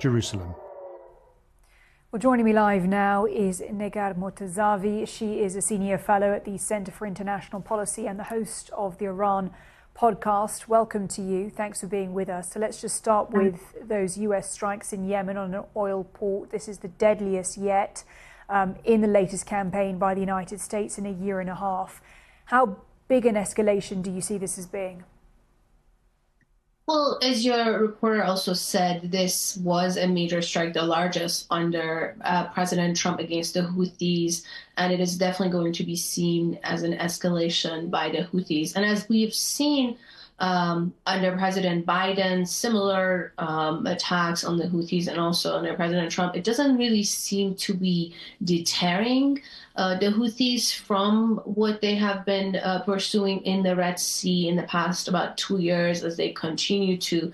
Jerusalem. Well, joining me live now is Negar Mortazavi. She is a senior fellow at the Centre for International Policy and the host of the Iran podcast. Welcome to you. Thanks for being with us. So let's just start with those US strikes in Yemen on an oil port. This is the deadliest yet in the latest campaign by the United States in a year and a half. How big an escalation do you see this as being? Well, as your reporter also said, this was a major strike, the largest under President Trump against the Houthis, and it is definitely going to be seen as an escalation by the Houthis. And as we've seen under President Biden, similar attacks on the Houthis and also under President Trump, it doesn't really seem to be deterring the Houthis from what they have been pursuing in the Red Sea in the past about 2 years, as they continue to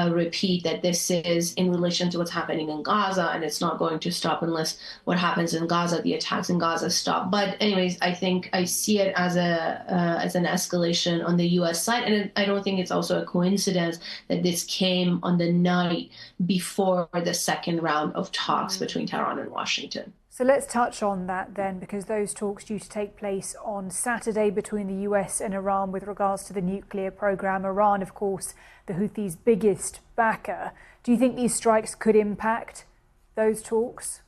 repeat that this is in relation to what's happening in Gaza, and it's not going to stop unless what happens in Gaza, the attacks in Gaza, stop. But anyways, I think I see it as an escalation on the U.S. side, and I don't think it's also a coincidence that this came on the night before the second round of talks between Tehran and Washington. So let's touch on that then, because those talks due to take place on Saturday between the US and Iran with regards to the nuclear program. Iran, of course, the Houthis' biggest backer. Do you think these strikes could impact those talks?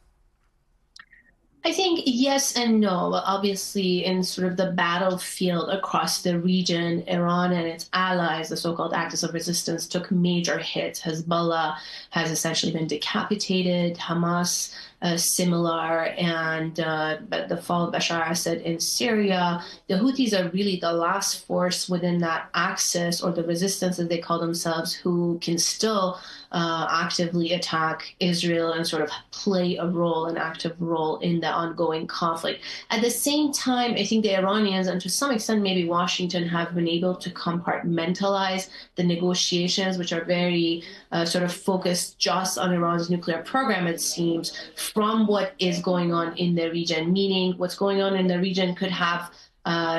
I think yes and no. Obviously, in sort of the battlefield across the region, Iran and its allies, the so-called Axis of Resistance, took major hits. Hezbollah has essentially been decapitated, Hamas similar, and the fall of Bashar Assad in Syria. The Houthis are really the last force within that axis, or the resistance as they call themselves, who can still actively attack Israel and sort of play an active role in the ongoing conflict. At the same time, I think the Iranians, and to some extent maybe Washington, have been able to compartmentalize the negotiations, which are very sort of focused just on Iran's nuclear program, it seems, from what is going on in the region, meaning what's going on in the region could have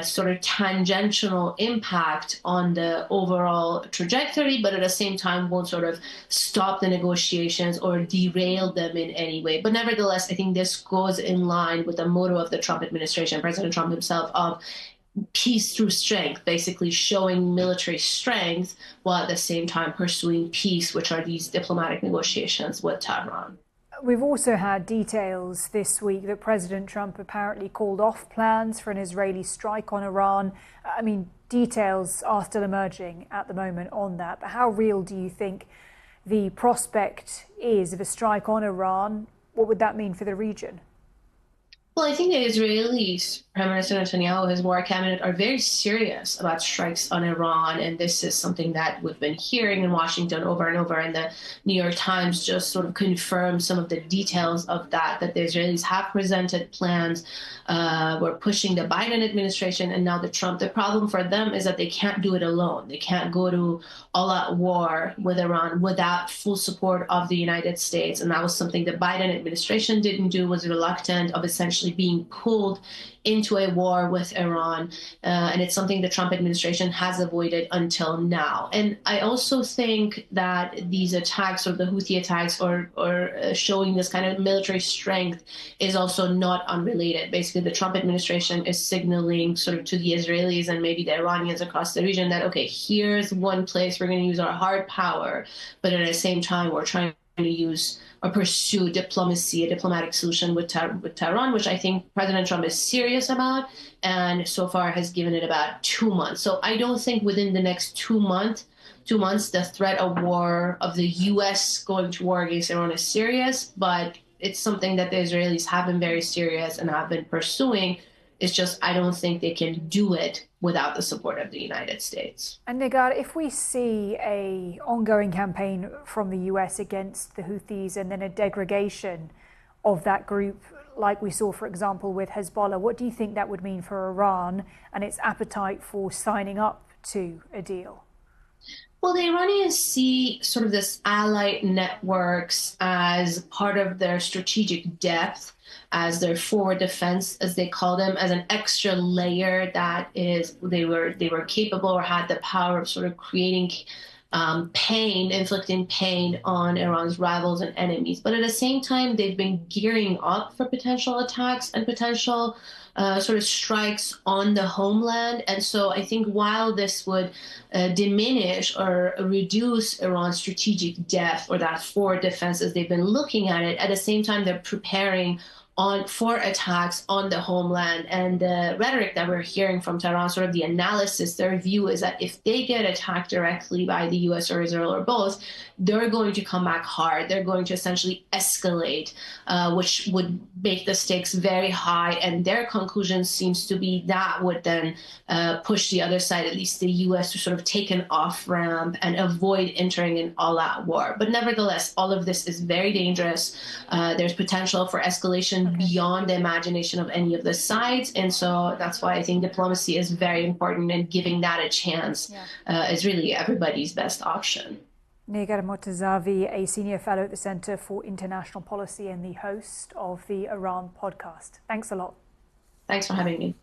sort of tangential impact on the overall trajectory, but at the same time won't sort of stop the negotiations or derail them in any way. But nevertheless, I think this goes in line with the motto of the Trump administration, President Trump himself, of peace through strength, basically showing military strength while at the same time pursuing peace, which are these diplomatic negotiations with Tehran. We've also had details this week that President Trump apparently called off plans for an Israeli strike on Iran. I mean, details are still emerging at the moment on that. But how real do you think the prospect is of a strike on Iran? What would that mean for the region? Well, I think the Israelis, Prime Minister Netanyahu, his war cabinet, are very serious about strikes on Iran. And this is something that we've been hearing in Washington over and over. And the New York Times just sort of confirmed some of the details of that the Israelis have presented plans. We're pushing the Biden administration and now the Trump. The problem for them is that they can't do it alone. They can't go to all-out war with Iran without full support of the United States. And that was something the Biden administration didn't do, was reluctant of essentially being pulled into a war with Iran. And it's something the Trump administration has avoided until now. And I also think that these attacks, or the Houthi attacks, or showing this kind of military strength, is also not unrelated. Basically, the Trump administration is signaling sort of to the Israelis and maybe the Iranians across the region that, okay, here's one place we're going to use our hard power, but at the same time, we're trying to use or pursue diplomacy, a diplomatic solution with Tehran, which I think President Trump is serious about, and so far has given it about 2 months. So I don't think within the next 2 months, the threat of war, of the U.S. going to war against Iran, is serious, but it's something that the Israelis have been very serious and have been pursuing. It's just I don't think they can do it without the support of the United States. And Negar, if we see an ongoing campaign from the US against the Houthis and then a degradation of that group, like we saw, for example, with Hezbollah, what do you think that would mean for Iran and its appetite for signing up to a deal? Well, the Iranians see sort of this allied networks as part of their strategic depth, as their forward defense, as they call them, as an extra layer that is they were capable or had the power of sort of creating inflicting pain on Iran's rivals and enemies. But at the same time, they've been gearing up for potential attacks and potential sort of strikes on the homeland. And so I think while this would diminish or reduce Iran's strategic depth, or that forward defense as they've been looking at it, at the same time, they're preparing for attacks on the homeland. And the rhetoric that we're hearing from Tehran, sort of the analysis, their view is that if they get attacked directly by the US or Israel or both, they're going to come back hard. They're going to essentially escalate, which would make the stakes very high. And their conclusion seems to be that would then push the other side, at least the US, to sort of take an off-ramp and avoid entering an all-out war. But nevertheless, all of this is very dangerous. There's potential for escalation beyond the imagination of any of the sides. And so that's why I think diplomacy is very important, and giving that a chance is really everybody's best option. Negar Mortazavi, a senior fellow at the Center for International Policy and the host of the Iran podcast. Thanks a lot. Thanks for having me.